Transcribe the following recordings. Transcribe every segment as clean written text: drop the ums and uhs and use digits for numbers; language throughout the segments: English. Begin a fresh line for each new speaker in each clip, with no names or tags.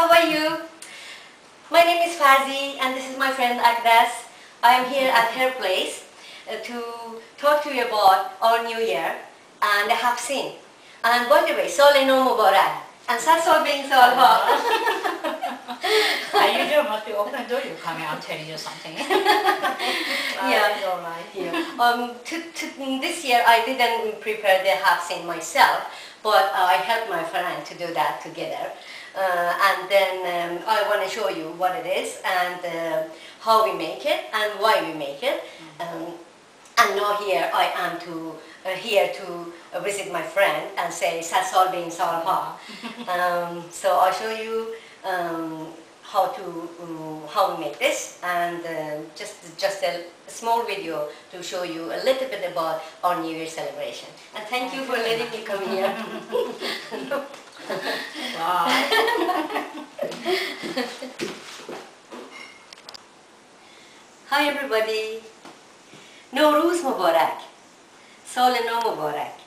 how are you? My name is Fazi and this is my friend Agnes. I am here at her place to talk to you about our new year and the HAFT SEEN. And by the way, Sal No Mubarak and Sal being Sal Ha.
I usually must be open door, you come and tell you something.
Yeah,
all right.
Yeah. This year I didn't prepare the HAFT SEEN myself, but I helped my friend to do that together. And then I want to show you what it is and how we make it and why we make it. And now here I am here to visit my friend and say Sal being Sal Ha. So I'll show you how we make this and just a small video to show you a little bit about our New Year celebration. And thank you for letting me come here.
Wow.
Hi everybody. Norooz Mubarak. Sal No Mubarak.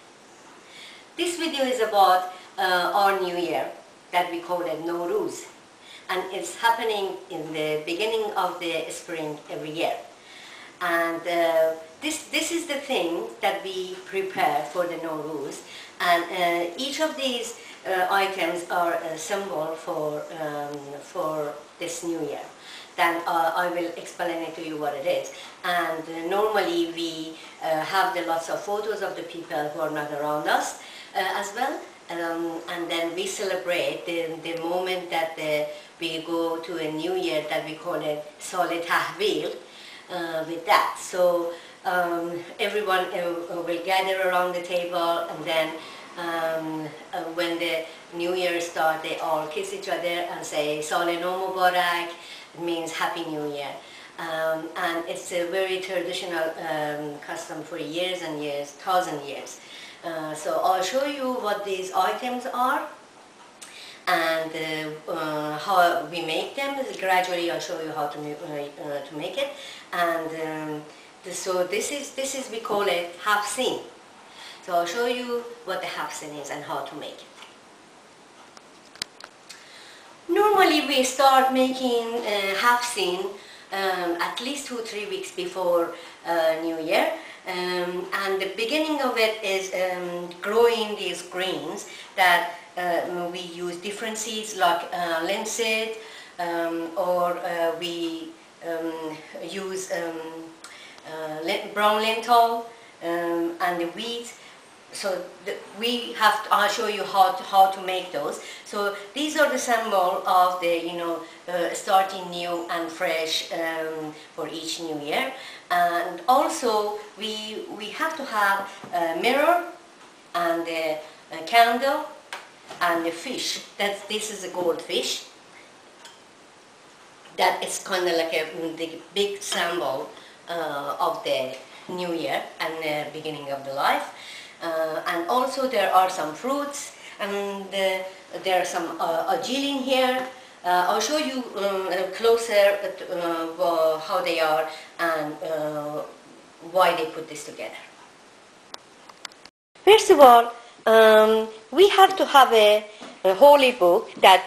This video is about our New Year that we call it Norooz, and it's happening in the beginning of the spring every year. And this is the thing that we prepare for the Norooz, and each of these items are a symbol for this new year. Then I will explain it to you what it is. And normally we have lots of photos of the people who are not around us as well. And then we celebrate the moment that we go to a new year that we call it Sal Tahvil with that. So everyone will gather around the table, and then when the new year starts, they all kiss each other and say Sal No Mubarak. It means Happy New Year. And it's a very traditional custom for years and years, 1,000 years. So I'll show you what these items are and how we make them. Gradually I'll show you how to make it. And so this is we call it HAFT SEEN. So I'll show you what the HAFT SEEN is and how to make it. Normally we start making HAFT SEEN at least 2-3 weeks before New Year. And the beginning of it is growing these greens that we use different seeds like linseed, or we use brown lentil and the wheat. So I'll show you how to make those. So these are the symbol of the starting new and fresh for each new year. And also we have to have a mirror and a candle and a fish. This is a goldfish. That is kind of like the big symbol of the new year and the beginning of the life. And also there are some fruits, and there are some agilin here. I'll show you closer how they are and why they put this together. First of all, we have to have a holy book that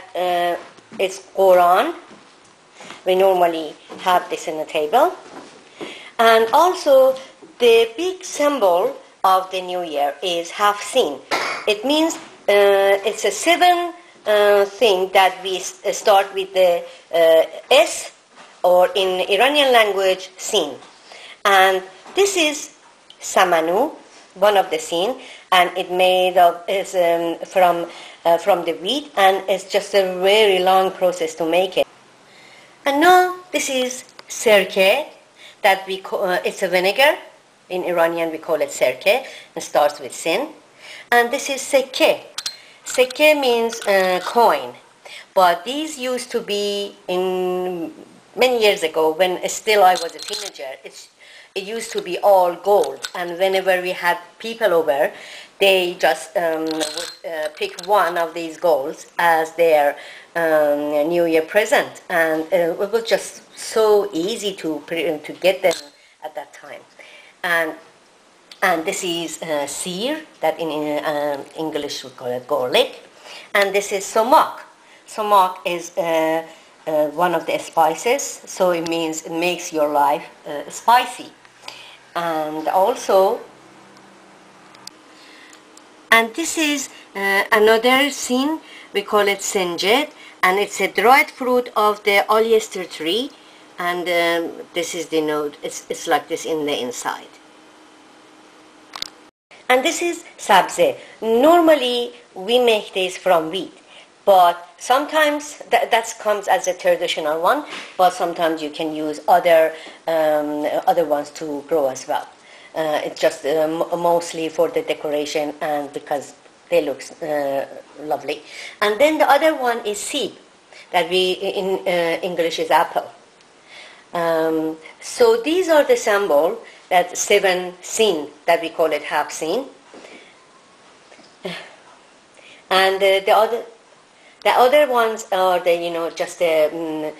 is Quran. We normally have this in the table. And also the big symbol of the new year is HAFT SEEN. It means it's a 7 thing that we start with the S, or in Iranian language, Seen. And this is Samanu, one of the Seen, and it is from the wheat, and it's just a very long process to make it. And now this is Sirke, that we call, it's a vinegar. In Iranian we call it sirke, and starts with sin. And this is sekke. Sekke means coin. But these used to be, in many years ago, when still I was a teenager, it used to be all gold. And whenever we had people over, they just would pick one of these golds as their New Year present. And it was just so easy to get them at that time. And this is seer, that in English we call it garlic. And this is sumac. Sumac is one of the spices, so it means it makes your life spicy. And also, and this is another scene, we call it sinjid, and it's a dried fruit of the oyster tree, and this is the node, it's like this in the inside. And this is sabze. Normally we make this from wheat, but sometimes that comes as a traditional one, but sometimes you can use other ones to grow as well. It's just mostly for the decoration and because they look lovely. And then the other one is seed, that we in English is apple. So these are the symbol, that 7 seen, that we call it HAFT SEEN. And the other ones are the just the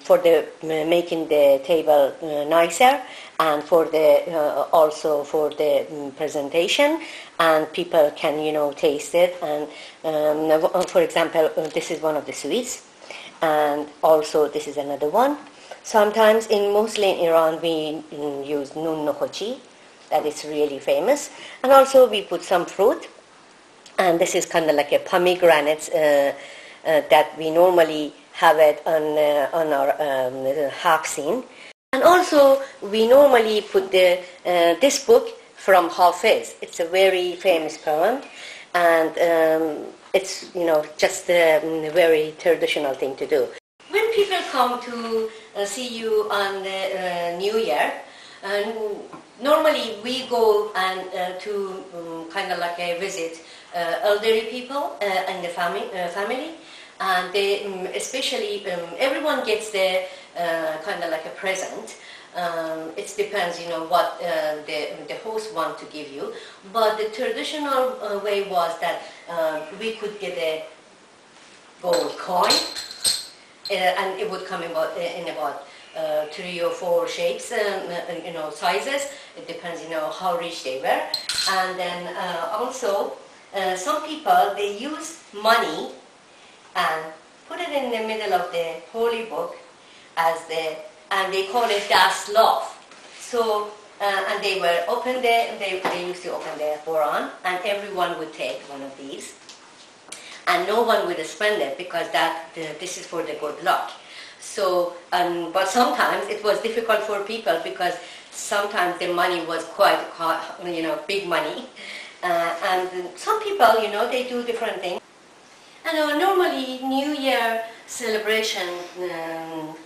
for the making the table nicer, and for the also for the presentation, and people can taste it. And for example, this is one of the sweets, and also this is another one. Sometimes mostly in Iran we use nun nohochi, that is really famous, and also we put some fruit, and this is kind of like a pomegranate that we normally have it on our HAFT SEEN. And also we normally put this book from Hafiz. It's a very famous poem, and it's just a very traditional thing to do. When people come to see you on the New Year, normally we go and to kind of like a visit elderly people in the family, and they especially everyone gets the kind of like a present. It depends, what the host want to give you. But the traditional way was that we could get a gold coin. And it would come in about 3 or 4 shapes, sizes. It depends, how rich they were. And then also, some people, they use money and put it in the middle of the holy book and they call it das love. So, and they used to open the Quran, and everyone would take one of these. And no one would spend it because this is for the good luck. So, but sometimes it was difficult for people because sometimes the money was quite, big money. And some people, they do different things. And normally New Year celebration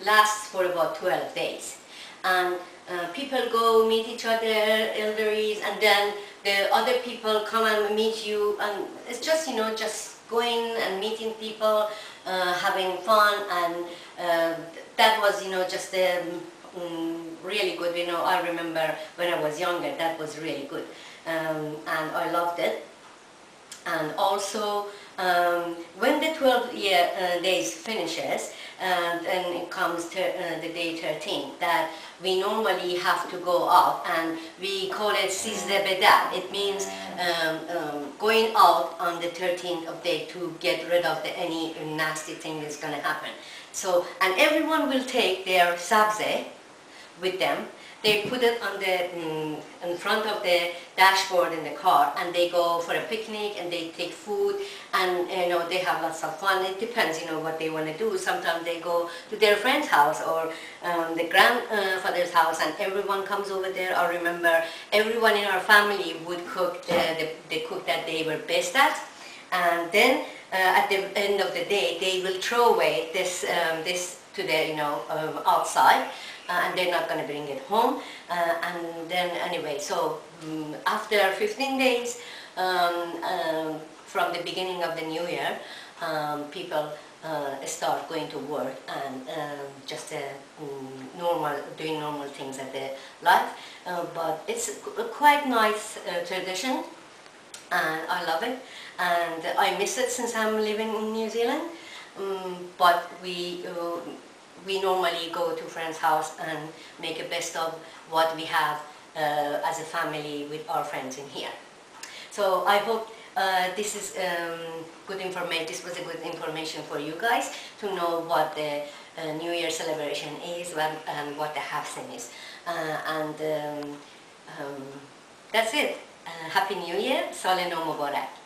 lasts for about 12 days. And people go meet each other, elderlies, and then the other people come and meet you. And it's just, just going and meeting people, having fun, and that was, just really good. I remember when I was younger, that was really good, and I loved it. And also, when the 12 days finishes, then it comes to the day 13, that we normally have to go out, and we call it Sizde Bedar. It means going out on the 13th of day to get rid of any nasty thing that's going to happen. So, and everyone will take their sabze with them. They put it on in front of the dashboard in the car, and they go for a picnic, and they take food, and they have lots of fun. It depends, what they want to do. Sometimes they go to their friend's house or the grandfather's house, and everyone comes over there. I remember everyone in our family would cook the cook that they were best at, and then at the end of the day they will throw away this to the outside. And they're not going to bring it home. And then anyway, so after 15 days from the beginning of the new year, people start going to work and just doing normal things at their life. But it's a quite nice tradition, and I love it. And I miss it since I'm living in New Zealand. But we normally go to friend's house and make a best of what we have as a family with our friends in here. So I hope this is good information. This was a good information for you guys to know what the New Year celebration is and what the HAFT SEEN is. That's it. Happy New Year. Sal Nov Mubarak.